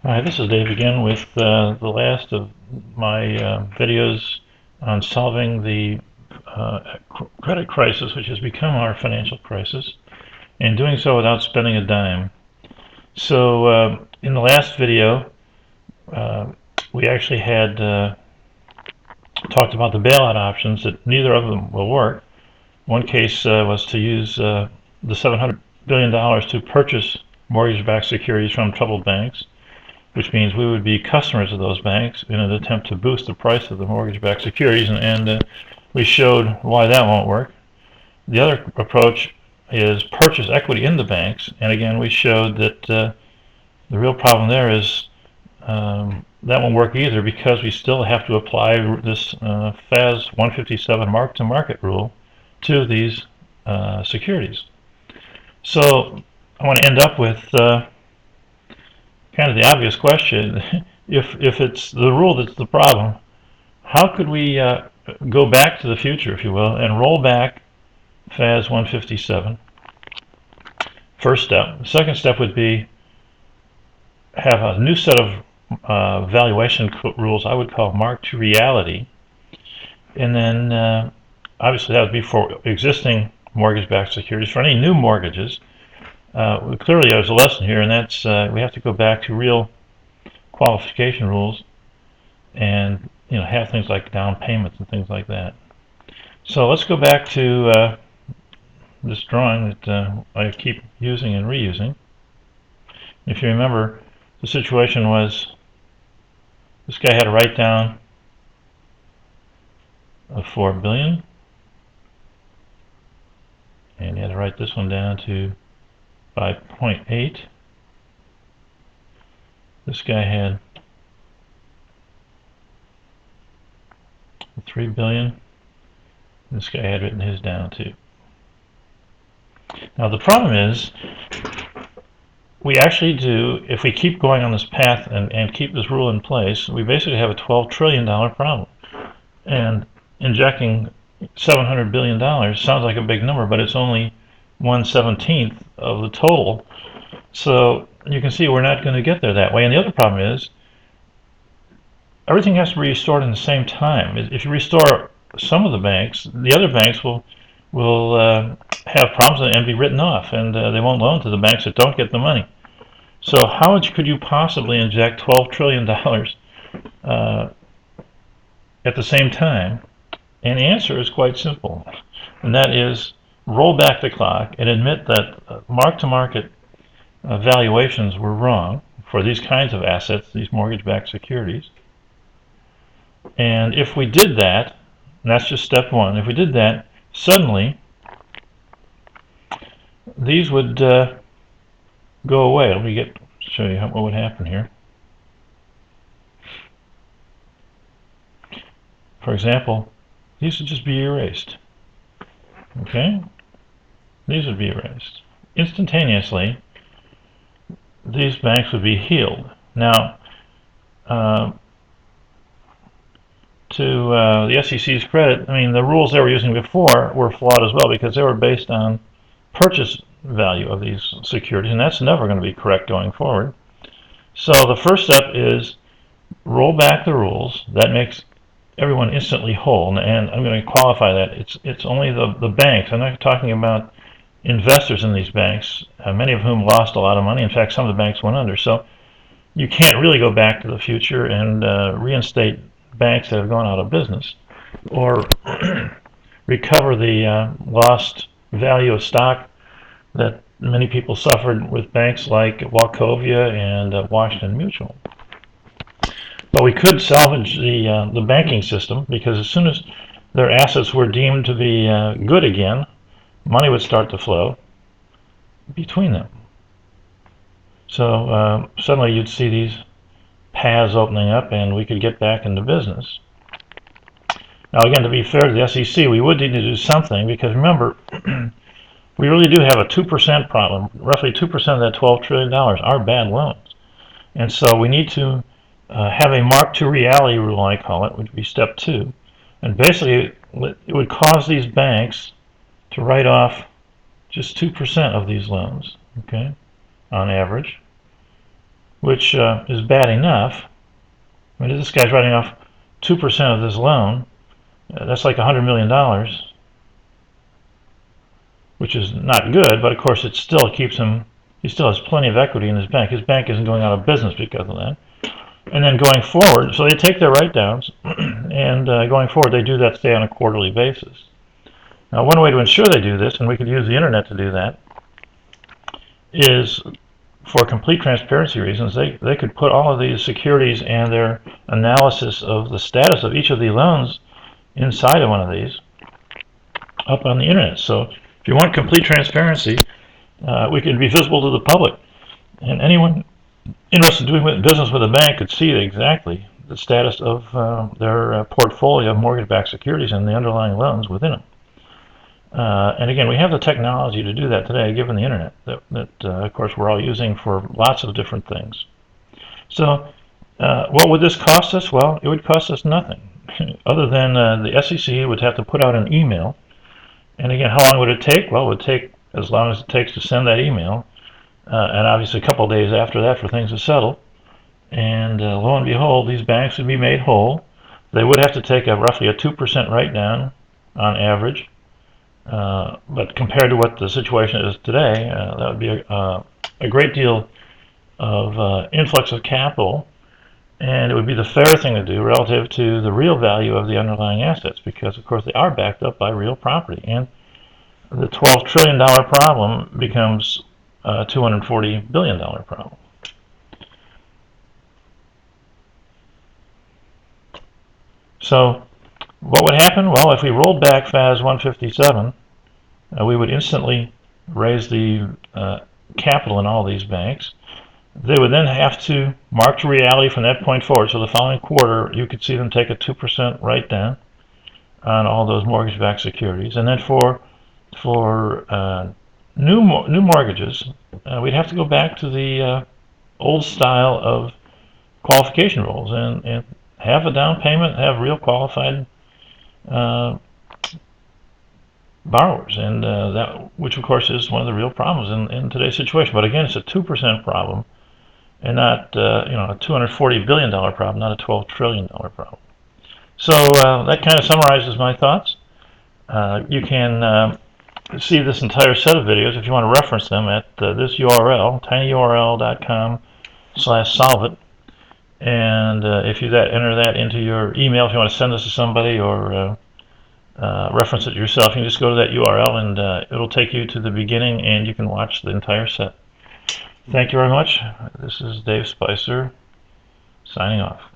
Hi, this is Dave again with the last of my videos on solving the credit crisis, which has become our financial crisis, and doing so without spending a dime. So in the last video, uh, we actually had talked about the bailout options, that neither of them will work. One case was to use the $700 billion to purchase mortgage-backed securities from troubled banks, which means we would be customers of those banks in an attempt to boost the price of the mortgage-backed securities, and we showed why that won't work. The other approach is purchase equity in the banks, and again we showed that the real problem there is that won't work either, because we still have to apply this FAS 157 mark-to-market rule to these securities. So I want to end up with kind of the obvious question. If it's the rule that's the problem, how could we go back to the future, if you will, and roll back FAS 157? First step. The second step would be have a new set of valuation rules I would call mark to reality, and then obviously that would be for existing mortgage-backed securities. For any new mortgages, clearly there's a lesson here, and that's we have to go back to real qualification rules, and have things like down payments and things like that. So let's go back to this drawing that I keep using and reusing. If you remember, the situation was this guy had a write down of 4 billion, and he had to write this one down to 5.8. This guy had 3 billion. This guy had written his down too. Now the problem is, we actually do, if we keep going on this path and keep this rule in place, we basically have a $12 trillion problem. And injecting $700 billion sounds like a big number, but it's only 1/17th of the total. So you can see we're not going to get there that way. And the other problem is, everything has to be restored in the same time. If you restore some of the banks, the other banks will have problems and be written off, and they won't loan to the banks that don't get the money. So how much could you possibly inject $12 trillion at the same time? And the answer is quite simple, and that is roll back the clock and admit that mark-to-market valuations were wrong for these kinds of assets, these mortgage-backed securities. And if we did that, and that's just step one, if we did that, suddenly these would go away. Let me show you what would happen here. For example, these would just be erased. Okay? These would be erased. Instantaneously, these banks would be healed. Now, to the SEC's credit, I mean, the rules they were using before were flawed as well, because they were based on purchase value of these securities, and that's never going to be correct going forward. So the first step is roll back the rules. That makes everyone instantly whole, and I'm going to qualify that. It's only the banks. I'm not talking about investors in these banks, many of whom lost a lot of money. In fact, some of the banks went under. So you can't really go back to the future and reinstate banks that have gone out of business, or recover the lost value of stock that many people suffered with banks like Wachovia and Washington Mutual. But we could salvage the banking system, because as soon as their assets were deemed to be good again, money would start to flow between them. So suddenly you'd see these paths opening up, and we could get back into business. Now again, to be fair to the SEC, we would need to do something, because remember, we really do have a 2% problem. Roughly 2% of that $12 trillion are bad loans. And so we need to have a mark to reality rule, I call it, which would be step 2. And basically, it would cause these banks to write off just 2% of these loans, okay, on average. which is bad enough. I mean, this guy's writing off 2% of this loan. That's like $100 million, which is not good, but of course it still keeps him, he still has plenty of equity in his bank. His bank isn't going out of business because of that. And then going forward, so they take their write-downs, and going forward they do that, stay on a quarterly basis. Now, one way to ensure they do this, and we could use the internet to do that, is for complete transparency reasons, they could put all of these securities and their analysis of the status of each of the loans inside of one of these up on the internet. So if you want complete transparency, we can be visible to the public, and anyone interested in doing business with a bank could see exactly the status of their portfolio of mortgage-backed securities and the underlying loans within them. And again, we have the technology to do that today, given the internet, that of course, we're all using for lots of different things. So what would this cost us? Well, it would cost us nothing, other than the SEC would have to put out an email. And again, how long would it take? Well, it would take as long as it takes to send that email, and obviously a couple of days after that for things to settle. And lo and behold, these banks would be made whole. They would have to take roughly a 2% write-down on average. But compared to what the situation is today, that would be a great deal of influx of capital, and it would be the fair thing to do relative to the real value of the underlying assets, because of course they are backed up by real property, and the $12 trillion problem becomes a $240 billion problem. So what would happen? Well, if we rolled back FAS 157, we would instantly raise the capital in all these banks. They would then have to mark to reality from that point forward. So the following quarter, you could see them take a 2% write down on all those mortgage-backed securities. And then for new mortgages, we'd have to go back to the old style of qualification rules and have a down payment, have real qualified borrowers, and that, which of course is one of the real problems in today's situation. But again, it's a 2% problem, and not a $240 billion problem, not a $12 trillion problem. So that kind of summarizes my thoughts. You can see this entire set of videos if you want to reference them at this URL, tinyurl.com/solveit. And if you enter that into your email, if you want to send this to somebody or reference it yourself, you can just go to that URL and it'll take you to the beginning and you can watch the entire set. Thank you very much. This is Dave Spicer signing off.